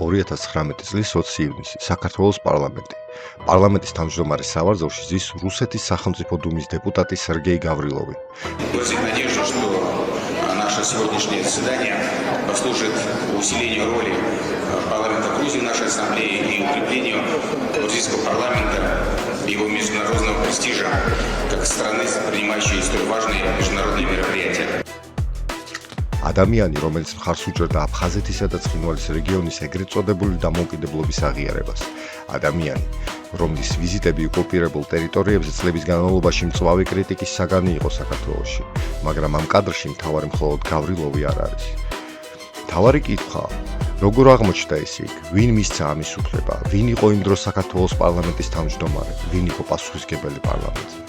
2019 წლის 20 ივნისი საქართველოს парламенти. Парламентის თავმჯდომარის სავარძელში ზის რუსეთის სახელმწიფო დუმის депутаты Сергей Гавриловი. Выразить надежду, что наше сегодняшнее заседание послужит усилению роли парламента Грузии в нашей ассамблее и укреплению грузинского парламента и его международного престижа как страны, принимающей столь важные международные мероприятия. ადამიანი, რომელიც მხარს უჭერდა აფხაზეთისა და ცხინვალის რეგიონის ეგრეთ წოდებული დამოუკიდებლობის აღიარებას. ადამიანი, რომლის ვიზიტები ოკუპირებულ ტერიტორიებზე წლების განმავლობაში მწვავე კრიტიკის საგანი იყო საქართველოში, მაგრამ ამ კადრში მთავარი მხოლოდ გავრილოვი არ არის. მთავარი კითხვა, როგორ აღმოჩნდა ეს იქ, ვინ მისცა ამის უფლება, ვინ იყო იმ დროს საქართველოს პარლამენტის თავმჯდომარე, ვინ იყო პასუხისმგებელი პარლამენტზე.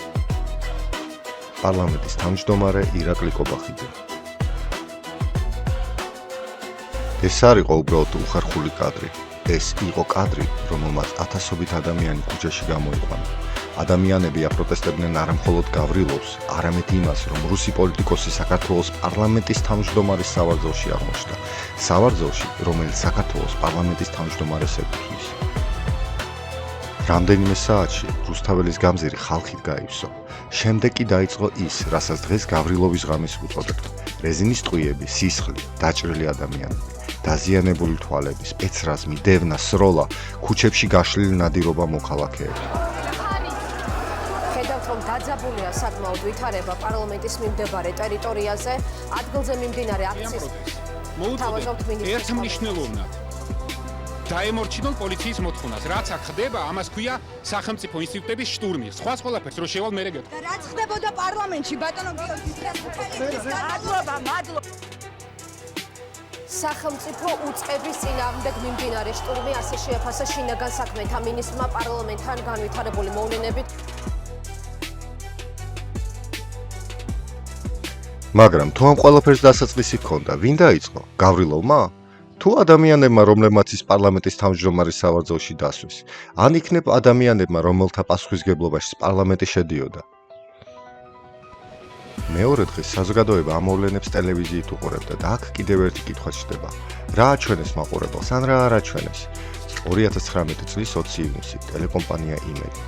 პარლამენტის თავმჯდომარე ირაკლი კობახიძე. ეს არ იყო უბრალოდ უხერხული კადრი. ეს იყო კადრი, რომელმაც ათასობით ადამიანი ქუჩაში გამოიყვანა. ადამიანები აპროტესტებდნენ არა მხოლოდ გავრილოვს, არამედ იმას, რომ რუსი პოლიტიკოსი საქართველოს პარლამენტის თავმჯდომარის სავარძელში აღმოჩნდა. სავარძელში, რომელიც საქართველოს პარლამენტის თავმჯდომარეს ეკუთვნის. რამდენიმე საათში რუსთაველის გამზირი ხალხით გაივსო. შემდეგ კი დაიწყო ის, რასაც დღეს გავრილოვის ღამის უწოდებთ. რეზინის ტყვიები, სისხლი, დაჭრილი ადამიანები. დაზიანებული თვალები, სპეცრაზმი, დევნა, სროლა, ქუჩებში გაშლილი ნადირობა მოქალაქეები. ხედავთ, რომ დაძაბულია საკმაოდ ვითარება პარლამენტის მიმდებარე ტერიტორიაზე, ადგილზე მიმდინარე აქციის. მოუწოდეთ ერთ მნიშვნელოვნად დაემორჩილონ პოლიციის მოთხოვნას. რაც აქ ხდება, ამას ქვია სახელმწიფო ინსტიტუტების შტურმი. სხვა ყველაფერს რო შევალ მე რეგეთ. რაც ხდებოდა პარლამენტში, ბატონო მადლობა. სახელმწიფო უწყების წინააღმდეგ მიმდინარე შტურმი ასე შეაფასა შინაგან საქმეთა მინისტრმა პარლამენტთან განვითარებული მოვლენებით. მაგრამ თუ ამ ყველაფერს დასაწყისი ჰქონდა, ვინ დაიწყო? გავრილოვმა? თუ ადამიანებმა, რომლებმაც ის პარლამენტის თავმჯდომარის სავარძელში დასვეს, ან იქნებ ადამიანებმა, რომელთა პასუხისგებლობაში პარლამენტი შედიოდა. მეორე დღეს საზოგადოება ამ მოვლენებს ტელევიზიით უყურებდა და აქ კიდევ ერთი კითხვა ჩნდება. რა აჩვენეს მაყურებელს, ან რა არ აჩვენეს? 2019 წლის 20 ივნისი ტელეკომპანია იმედი.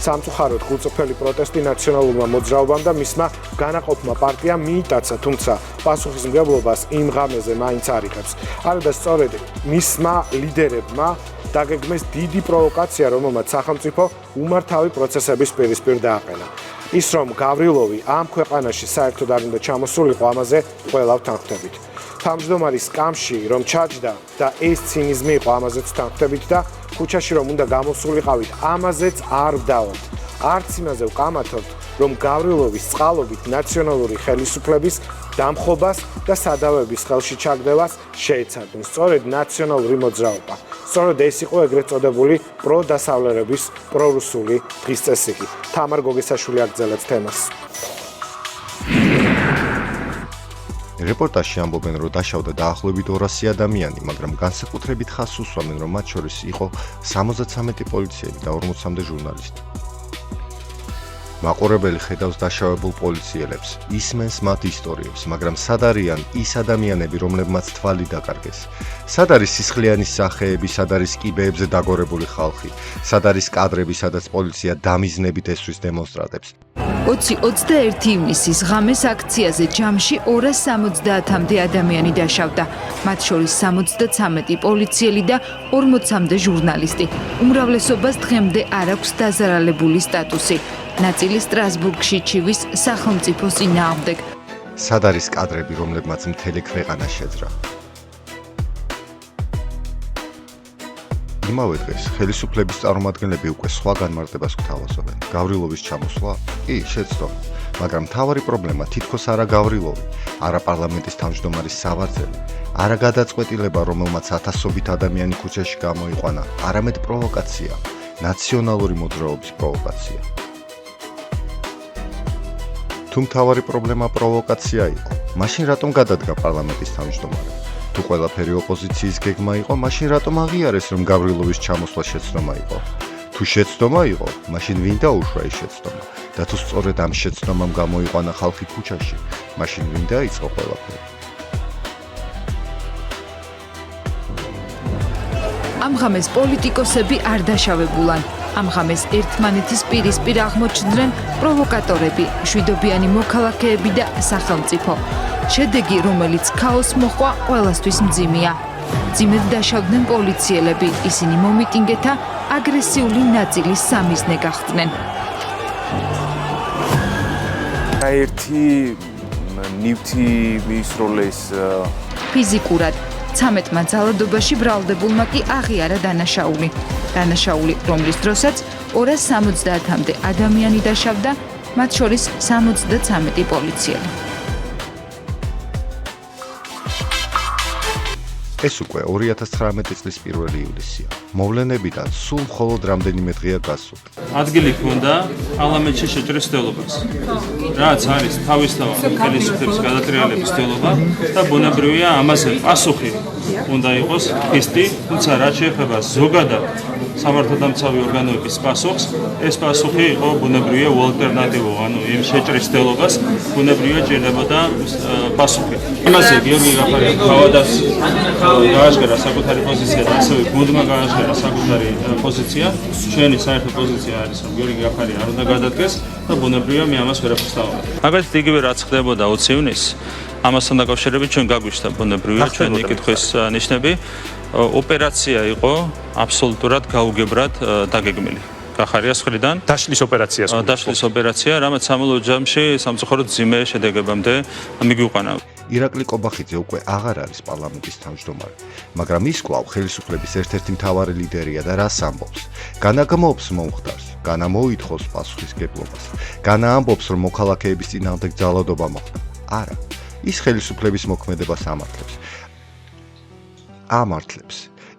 სამწუხაროდ გულწრფელი პროტესტი ნაციონალურმა მოძრაობამ და მისმა განაყოფმა პარტიამ მიიტაცა, თუმცა პასუხისმგებლობას იმ ღამეზე მაინც არ იღებს. არადა სწორედ მისმა ლიდერებმა დაგეგმეს დიდი პროვოკაცია, რომელმაც სახელმწიფო უმართავი პროცესების პირისპირ დააყენა. ის რომ გავრილოვი ამ ქვეყანაში საერთოდ არ უნდა ჩამოსულიყო, ამაზე ყველავ თანხმდებით. თავმჯდომარის სკამში რომ ჩაჯდა და ეს ცინიზმი იყო, ამაზეც თანხმდებით და ქუჩაში რომ უნდა გამოსულიყავით, ამაზეც არ ვდავართ. არც იმაზე ვკამათობთ, რომ გავრილოვის წყალობით ნაციონალური ხელისუფლების დამხობას და სადავების ხელში ჩაგდევას შეეცადნენ. სწორედ ნაციონალური მოძრაობა. სწორედ ეს იყო ეგრეთ წოდებული პროდასავლერების პრორუსული დღის წესრიგი. თამარ გოგესაშვილი აგრძელებს თემას. რეპორტაჟში ამბობენ, რომ დაშავდა დაახლოებით 200 ადამიანი, მაგრამ განსაკუთრებით ხაზს უსვამენ, რომ მათ შორის იყო 73 პოლიციელი და 40-მდე ჟურნალისტი. მაყურებელი ხედავს დაშავებულ პოლიციელებს, ისმენს მათ ისტორიებს, მაგრამ სად არიან ის ადამიანები, რომლებმაც თვალი დაკარგეს? სად არის სისხლიანის სახეები, სად არის კიბეებზე დაგორებული ხალხი? სად არის კადრები, სადაც პოლიცია დამიზნებით ესვრის დემონსტრანტებს? 20-21 ივნისის ღამეს აქციაზე ჯამში 270-მდე ადამიანი დაშავდა. მათ შორის 73 პოლიციელი და 40-მდე ჟურნალისტი. უმრავლესობას დღემდე არ აქვს დაზარალებული სტატუსი. ნაწილი სტრასბურგში ჩივის სახელმწიფოს წინააღმდეგ. სად არის კადრები, რომლებმაც მთელი ქვეყანა შეძრა? იმავე დღეს ხელისუფლების წარმომადგენლები უკვე სხვა განმარტებას გვთავაზობენ. გავრილოვის ჩამოსვლა? კი, შეცდომა. მაგრამ მთავარი პრობლემა თითქოს არა გავრილოვი, არა პარლამენტის თავმჯდომარის სავარძელი, არა გადაწყვეტილება, რომელმაც ათასობით ადამიანი ქუჩაში გამოიყვანა, არამედ პროვოკაცია, ნაციონალური მოძრაობის პროვოკაცია. თუ მთავარი პრობლემა პროვოკაცია იყო, მაშინ რატომ გადადგა პარლამენტის თავმჯდომარე? თუ ყველაფერი ოპოზიციის გეგმა იყო, მაშინ რატომ აღიარეს, რომ გავრილოვის ჩამოსვლა შეცდომა იყო? თუ შეცდომა იყო, მაშინ ვინ დაუშვა ეს შეცდომა? და თუ სწორედ ამ შეცდომამ გამოიყვანა ხალხი ქუჩაში, მაშინ ვინ დაიწყო ყველაფერი? ამ ღამეს პოლიტიკოსები არ დაშავებულან. ამ ღამეს ერთმანეთის პირისპირ აღმოჩნდნენ პროვოკატორები, მშვიდობიანი მოქალაქეები და სახელმწიფო. შედეგი, რომელიც ქაოსს მოჰყვა, ყველასთვის მძიმეა. მძიმედ დაშავდნენ პოლიციელები, ისინი მომიტინგეთა აგრესიული ნაწილის სამიზნე გახდნენ. ერთი ნივთი მიისროლეს ფიზიკურად 13-მა ძალადობაში ბრალდებულმა კი აღიარა დანაშაული. დანაშაული, რომლის დროსაც 270-მდე ადამიანი დაშავდა, მათ შორის 73 პოლიციელი. ეს უკვე 2019 წლის 1 ივლისია. მოვლენებიდან სულ მხოლოდ რამდენიმე დღეა გასული. ადგილი ჰქონდა პარლამენტში შეჭრის ცდელობას. რაც არის თავისთავად ხელისუფლების გადატრიალების ცდელობა და ბუნებრივია ამაზე პასუხი უნდა იყოს ფისტი, თუმცა რაც შეეხება ზოგადად სამართალდამცავი ორგანოების პასუხს, ეს პასუხი იყო ბუნებრივია უალტერნატივო, ანუ იმ შეჭრის ცდელობას ბუნებრივია ჭირდებოდა პასუხი. იმაზე გიორგი გახარია თავადაც გააშკარა საკუთარი პოზიცია და ასევე გუნდმა გააშკარა საკუთარი პოზიცია. ჩვენი საერთო პოზიცია არის, რომ გიორგი გახარია არ უნდა გადადგეს და ბუნებრივია მე ამას ვერაფერს დავამატებ. მაგალითად იგივე რაც ხდებოდა 20 ივნისს, ამასთან დაკავშირებით ჩვენ გაგვიშთა ბუნებრივია ჩვენი კითხვის ნიშნები. ოპერაცია იყო აბსოლუტურად გაუგებრად დაგეგმილი. გახარიას მხრიდან დაშლის ოპერაციას. დაშლის ოპერაცია, რამაც სამოლოო ჯამში სამწუხაროდ ძიმე შედეგებამდე მიგვიყვანა. ირაკლი კობახიძე უკვე აღარ არის პარლამენტის თავმჯდომარე, მაგრამ ის კვლავ ხელისუფლების ერთ-ერთი მთავარი ლიდერია და რას ამბობს? განაგმობს მომხდარს, განამოითხოვს პასუხისგებლობას, განაამბობს, რომ მოქალაქეების წინააღმდეგ ძალადობა მოხდა. არა, ის ხელისუფლების მოქმედებას ამართლებს.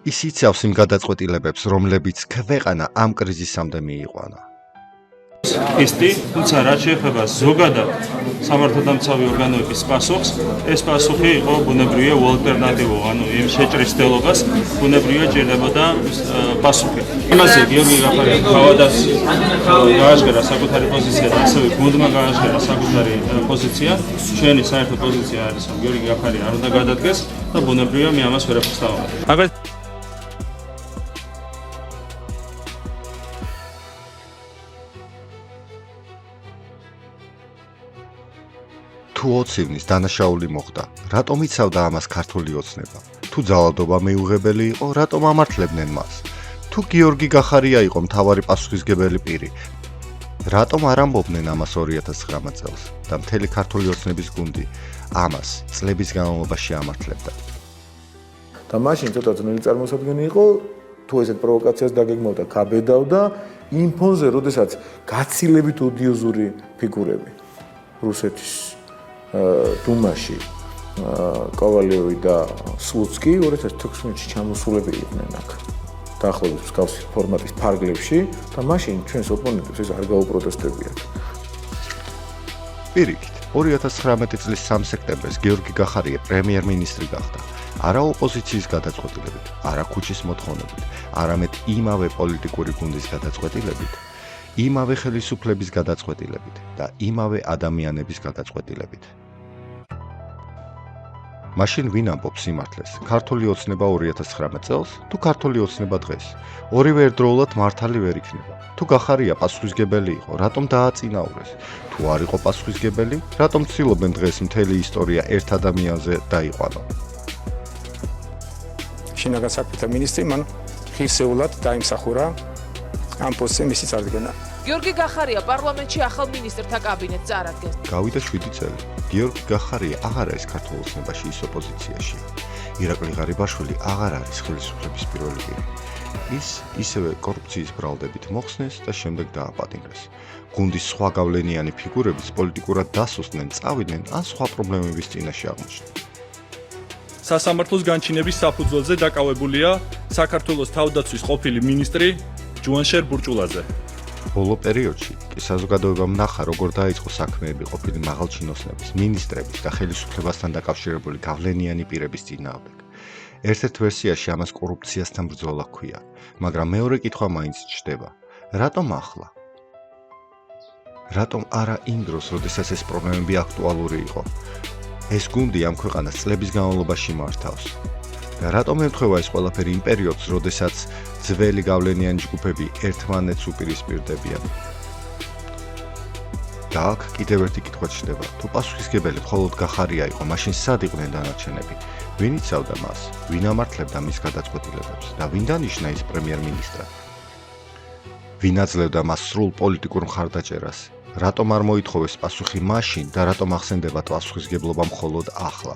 ის იცავს იმ გადაწყვეტილებებს, რომლებიც ქვეყანა ამ კრიზისამდე მიიყვანა. ფისტი, თუმცა რაც შეეხება ზოგადად სამართალდამცავი ორგანოების პასუხს, ეს პასუხი იყო ბუნებრივია უალტერნატივო, ანუ იმ შეჭრის ცდელობას ბუნებრივია ჭირდებოდა პასუხი. იმაზე გიორგი გახარია თავადაც გააშკარა საკუთარი პოზიცია და ასევე გუნდმა გააშკარა საკუთარი პოზიცია. ჩვენი საერთო პოზიცია არის, რომ გიორგი გახარია არ უნდა გადადგეს და ბუნებრივია მე ამას ვერაფერს დავამატებ. მაგალითად თუ 20 ივნის დანაშაული მოხდა, რატომ იცავდა ამას ქართული ოცნება? თუ ძალადობა მეუღებელი იყო, რატომ ამართლებდნენ მას? თუ გიორგი გახარია იყო მთავარი პასუხისმგებელი პირი, რატომ არ ამბობდნენ ამას 2019 წელს და მთელი ქართული ოცნების გუნდი ამას წლების განმავლობაში ამართლებდა? და მაშინ ცოტა ძნელი წარმოსადგენი იყო, თუ ესეთ პროვოკაციას დაგეგმავდა, გაბედავდა იმ ფონზე, როდესაც გაცილებით ოდიოზური ფიგურები რუსეთის დუმაში კოვალიოვი და სლუცკი 2016-ში ჩამოსულები იყვნენ აქ დაახლოებით მსგავსი ფორმატის ფარგლებში და მაშინ ჩვენს ოპონენტებს ეს არ გაუპროტესტებიათ. პირიქით, 2019 წლის 3 სექტემბერს გიორგი გახარია პრემიერ-მინისტრი გახდა. არა ოპოზიციის გადაწყვეტილებით, არა ქუჩის მოთხოვნებით, არამედ იმავე პოლიტიკური გუნდის გადაწყვეტილებით, იმავე ხელისუფლების გადაწყვეტილებით და იმავე ადამიანების გადაწყვეტილებით. მაშინ ვინ ამბობს სიმართლეს? ქართული ოცნება 2019 წელს თუ ქართული ოცნება დღეს? ორივე ერთდროულად მართალი ვერ იქნება. თუ გახარია პასუხისმგებელი იყო, რატომ დააწინაურეს? თუ არ იყო პასუხისმგებელი, რატომ ცდილობენ დღეს მთელი ისტორია ერთ ადამიანზე დაიყვანონ? შინაგან საქმეთა მინისტრი მან ღირსეულად დაიმსახურა ამ პოსტზე მისი წარდგენა. გიორგი გახარია პარლამენტში ახალ მინისტრთა კაბინეტს წარადგენს. გავიდა 7 წელი. გიორგი გახარია აღარ არის ქართულ ოცნებაში ის ოპოზიციაშია. ირაკლი ღარიბაშვილი აღარ არის ხელისუფლების პირველი პირი. ის ისევე კორუფციის ბრალდებით მოხსნეს და შემდეგ დააპატიმრეს. გუნდის სხვა გავლენიანი ფიგურებიც პოლიტიკურად დასუსტდნენ, წავიდნენ ან სხვა პრობლემების წინაშე აღმოჩნდნენ. სასამართლოს განჩინების საფუძველზე დაკავებულია საქართველოს თავდაცვის ყოფილი მინისტრი ჯუანშერ ბურჭულაძე. ბოლო პერიოდში კი საზოგადოებამ ნახა, როგორ დაიწყო საქმეები ყოფილი მაღალჩინოსნების, მინისტრების და ხელისუფლებასთან დაკავშირებული გავლენიანი პირების წინააღმდეგ. ერთ-ერთ ვერსიაში ამას კორუფციასთან ბრძოლა ჰქვია, მაგრამ მეორე კითხვა მაინც ჩდება: რატომ ახლა? რატომ არა იმ დროს, როდესაც ეს პრობლემები აქტუალური იყო? ეს გუნდი ამ ქვეყანას წლების განმავლობაში მართავს. და რატომ ემთხვევა ეს ყველაფერი იმ პერიოდს, როდესაც ძველი გავლენიანი ჯგუფები ერთმანეთს უპირისპირდებიან? და აქ კიდევ ერთი კითხვა ჩნდება. თუ პასუხისმგებელი მხოლოდ გახარია იყო, მაშინ სად იყვნენ დანარჩენები? ვინ იცავდა მას? ვინ ამართლებდა მის გადაწყვეტილებებს და ვინ დანიშნა ის პრემიერ-მინისტრად? ვინ აძლევდა მას სრულ პოლიტიკურ მხარდაჭერას? რატომ არ მოითხოვეს პასუხი მაშინ და რატომ ახსენდება პასუხისმგებლობა მხოლოდ ახლა?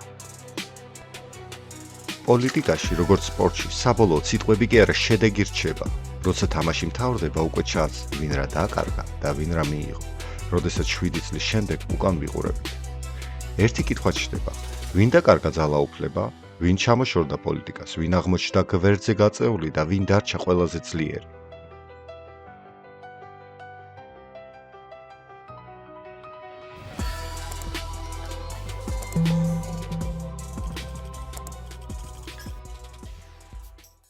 პოლიტიკაში, როგორც სპორტში, საბოლოოდ სიტყვები კი არა, შედეგი რჩება. როცა თამაში მთავრდება, უკვე ჩანს, ვინ რა დაკარგა და ვინ რა მიიღო. როდესაც 7 წლის შემდეგ უკან ვიყურებით. ერთი კითხვა ჩნდება: ვინ დაკარგა ძალაუფლება, ვინ ჩამოშორდა პოლიტიკას, ვინ აღმოჩნდა გვერდზე გაწეული და ვინ დარჩა ყველაზე ძლიერი?